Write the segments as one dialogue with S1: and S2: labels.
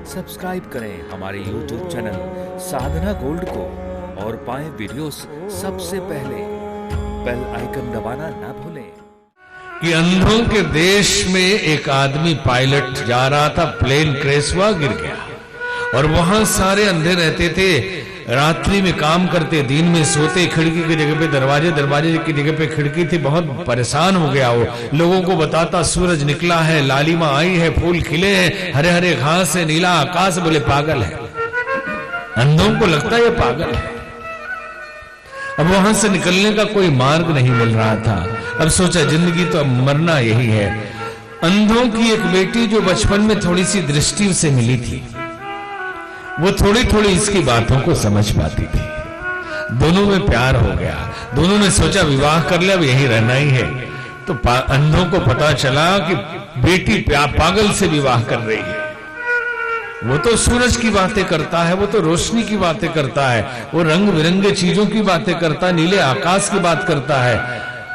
S1: Subscribe करें हमारे YouTube channel साधना gold को और पाएं वीडियोस सबसे पहले। बेल आइकन दबाना ना भूलें।
S2: कि अंधों के देश में एक आदमी पायलट जा रहा था, प्लेन क्रैश हुआ, गिर गया और वहां सारे अंधे रहते थे। रात्रि में काम करते, दिन में सोते, खिड़की की जगह पे दरवाजे, दरवाजे की जगह पे खिड़की थी। बहुत परेशान हो गया वो। लोगों को बताता सूरज निकला है, लालिमा आई है, फूल खिले हैं, हरे हरे घास है, नीला आकाश। बोले पागल है। अंधों को लगता है ये पागल है। अब वहां से निकलने का कोई मार्ग नहीं मिल रहा था। अब सोचा जिंदगी तो अब मरना यही है। अंधों की एक बेटी जो बचपन में थोड़ी सी दृष्टि उसे मिली थी, वो थोड़ी थोड़ी इसकी बातों को समझ पाती थी। दोनों में प्यार हो गया। दोनों ने सोचा विवाह कर ले, अब यहीं रहना ही है। तो अंधों को पता चला कि बेटी पागल से विवाह कर रही है। वो तो सूरज की बातें करता है, वो तो रोशनी की बातें करता है, वो रंग बिरंगे चीजों की बातें करता है, नीले आकाश की बात करता है,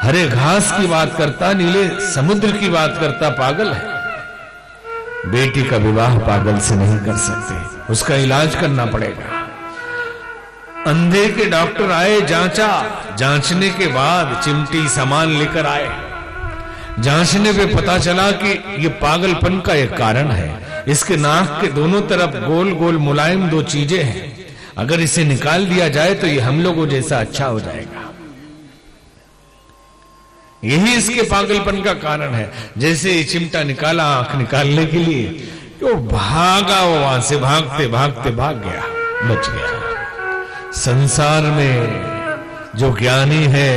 S2: हरे घास की बात करता, नीले समुद्र की बात करता। पागल है। बेटी का विवाह पागल से नहीं कर सकते, उसका इलाज करना पड़ेगा। अंधे के डॉक्टर आए, जांचा, जांचने के बाद चिमटी सामान लेकर आए। जांचने पे पता चला कि ये पागलपन का एक कारण है। इसके नाक के दोनों तरफ गोल गोल मुलायम दो चीजें हैं। अगर इसे निकाल दिया जाए तो ये हम लोगों जैसा अच्छा हो जाएगा। यही इसके पागलपन का कारण है। जैसे ये चिमटा निकाला आंख निकालने के लिए, तो भागा, वो वहां से भागते भागते भाग गया, बच गया। संसार में जो ज्ञानी है,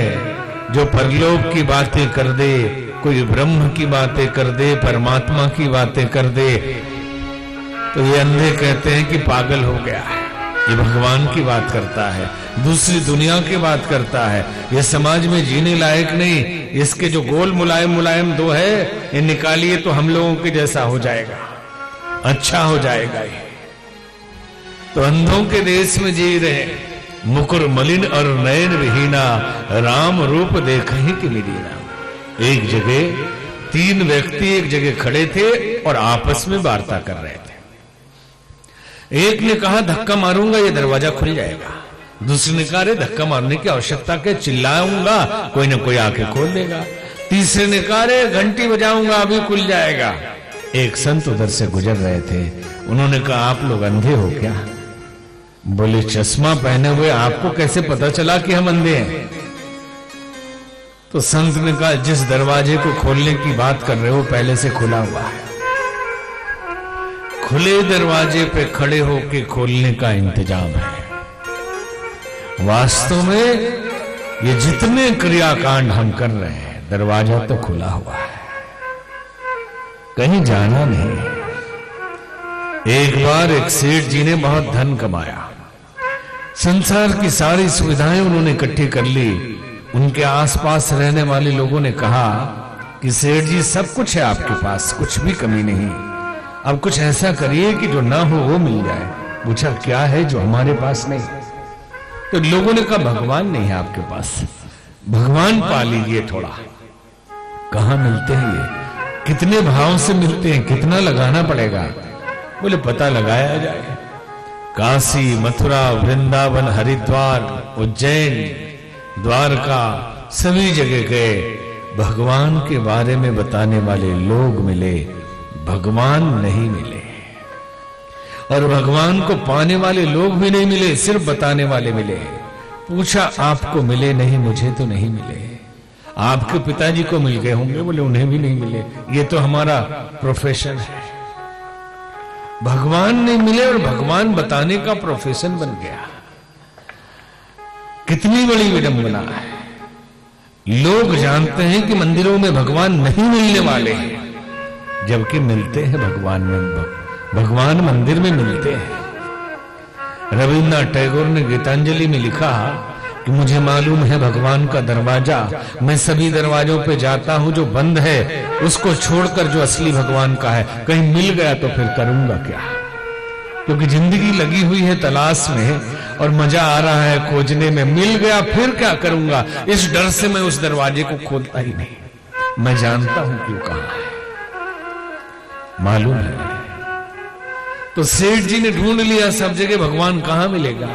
S2: जो परलोक की बातें कर दे, कोई ब्रह्म की बातें कर दे, परमात्मा की बातें कर दे, तो ये अंधे कहते हैं कि पागल हो गया है। ये भगवान की बात करता है, दूसरी दुनिया की बात करता है, ये समाज में जीने लायक नहीं। इसके जो गोल मुलायम मुलायम दो है, ये निकालिए तो हम लोगों के जैसा हो जाएगा, अच्छा हो जाएगा ये। तो अंधों के देश में जी रहे, मुकुर मलिन और नयन विहीना, राम रूप देखहि कि मिलीना। एक जगह तीन व्यक्ति एक जगह खड़े थे और आपस में वार्ता कर रहे थे। एक ने कहा धक्का मारूंगा ये दरवाजा खुल जाएगा। दूसरे ने कहा अरे धक्का मारने की आवश्यकता क्या, चिल्लाऊंगा कोई ना कोई आके खोल देगा। तीसरे ने कहा अरे घंटी बजाऊंगा अभी खुल जाएगा। एक संत उधर से गुजर रहे थे, उन्होंने कहा आप लोग अंधे हो क्या? बोले चश्मा पहने हुए, आपको कैसे पता चला कि हम अंधे हैं? तो संत ने कहा जिस दरवाजे को खोलने की बात कर रहे हो पहले से खुला हुआ है। खुले दरवाजे पे खड़े होके खोलने का इंतजाम है। वास्तव में ये जितने क्रियाकांड हम कर रहे हैं, दरवाजा तो खुला हुआ है, कहीं जाना नहीं। एक बार एक सेठ जी ने बहुत धन कमाया, संसार की सारी सुविधाएं उन्होंने इकट्ठी कर ली। उनके आसपास रहने वाले लोगों ने कहा कि सेठ जी सब कुछ है आपके पास, कुछ भी कमी नहीं, अब कुछ ऐसा करिए कि जो ना हो वो मिल जाए। पूछा क्या है जो हमारे पास नहीं? तो लोगों ने कहा भगवान नहीं है आपके पास, भगवान पा लीजिए थोड़ा। कहां मिलते हैं ये, कितने भाव से मिलते हैं, कितना लगाना पड़ेगा? बोले पता लगाया जाए। काशी, मथुरा, वृंदावन, हरिद्वार, उज्जैन, द्वारका, सभी जगह गए। भगवान के बारे में बताने वाले लोग मिले, भगवान नहीं मिले। और भगवान को पाने वाले लोग भी नहीं मिले, सिर्फ बताने वाले मिले। पूछा आपको मिले? नहीं मुझे तो नहीं मिले। आपके पिताजी को मिल गए होंगे? बोले उन्हें भी नहीं मिले, ये तो हमारा प्रोफेशन है। भगवान नहीं मिले और भगवान बताने का प्रोफेशन बन गया। कितनी बड़ी विडंबना है। लोग जानते हैं कि मंदिरों में भगवान नहीं मिलने वाले हैं, जबकि मिलते हैं भगवान में। भगवान मंदिर में मिलते हैं। रविन्द्रनाथ टैगोर ने गीतांजलि में लिखा कि मुझे मालूम है भगवान का दरवाजा, मैं सभी दरवाजों पे जाता हूं, जो बंद है उसको छोड़कर जो असली भगवान का है, कहीं मिल गया तो फिर करूंगा क्या? क्योंकि जिंदगी लगी हुई है तलाश में और मजा आ रहा है खोजने में। मिल गया फिर क्या करूंगा, इस डर से मैं उस दरवाजे को खोलता ही नहीं। मैं जानता हूं क्यों कहां है, मालूम है। तो सेठ जी ने ढूंढ लिया सब जगह, भगवान कहां मिलेगा।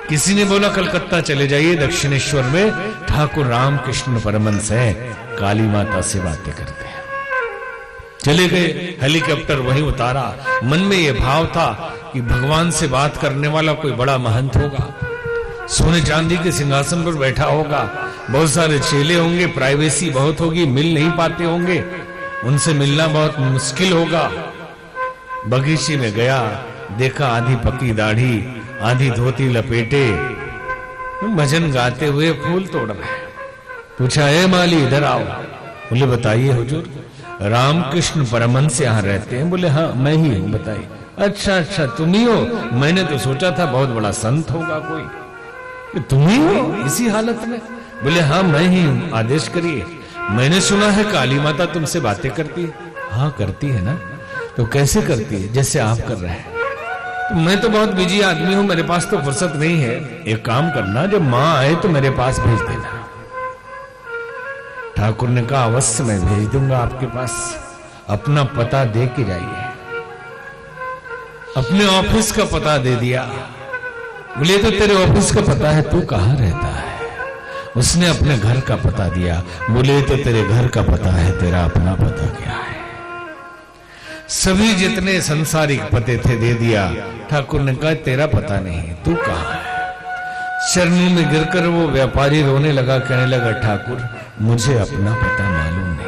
S2: किसी ने बोला कलकत्ता चले जाइए, दक्षिणेश्वर में ठाकुर रामकृष्ण परमहंस है, काली माता से बातें करते हैं। चले गए, हेलीकॉप्टर वहीं उतारा। मन में यह भाव था कि भगवान से बात करने वाला कोई बड़ा महंत होगा, सोने चांदी के सिंहासन पर बैठा होगा, बहुत सारे चेले होंगे, प्राइवेसी बहुत होगी, मिल नहीं पाते होंगे, उनसे मिलना बहुत मुश्किल होगा। बगीचे में गया, देखा आधी पकी दाढ़ी, आधी धोती लपेटे, भजन गाते हुए फूल तोड़ रहे। पूछा, ए माली इधर आओ। बोले बताइए हुजूर, रामकृष्ण परमहंस यहाँ रहते हैं। बोले हाँ मैं ही हूँ, बताइए। अच्छा अच्छा तुम ही हो, मैंने तो सोचा था बहुत बड़ा संत होगा कोई। तुम ही हो इसी हालत में? बोले हाँ मैं ही हूँ, आदेश करिए। मैंने सुना है काली माता तुमसे बातें करती है। हाँ करती है ना, तो कैसे करती है? जैसे आप कर रहे हैं। तो मैं तो बहुत बिजी आदमी हूं, मेरे पास तो फुर्सत नहीं है। एक काम करना, जब माँ आए तो मेरे पास भेज देना। ठाकुर ने कहा अवश्य मैं भेज दूंगा आपके पास, अपना पता दे के जाइए। अपने ऑफिस का पता दे दिया। बोले तो तेरे ऑफिस का पता है, तू कहाँ रहता है? उसने अपने घर का पता दिया। बोले तो तेरे घर का पता है, तेरा अपना पता क्या है? सभी जितने संसारिक पते थे दे दिया। ठाकुर ने कहा तेरा पता नहीं, तू कहाँ है? चरणों में गिरकर वो व्यापारी रोने लगा, कहने लगा ठाकुर मुझे अपना पता मालूम नहीं।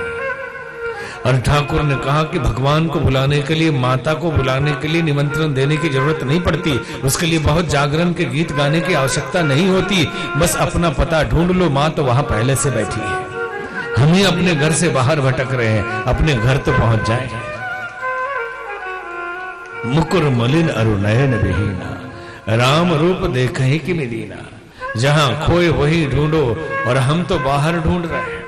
S2: और ठाकुर ने कहा कि भगवान को बुलाने के लिए, माता को बुलाने के लिए निमंत्रण देने की जरूरत नहीं पड़ती, उसके लिए बहुत जागरण के गीत गाने की आवश्यकता नहीं होती, बस अपना पता ढूंढ लो, माँ तो वहां पहले से बैठी है। हम ही अपने घर से बाहर भटक रहे हैं, अपने घर तो पहुंच जाए। मुकुर मलिन अरु नयन विहीना, राम रूप देखे कि मिलीना। जहां खोए वही ढूंढो, और हम तो बाहर ढूंढ रहे हैं।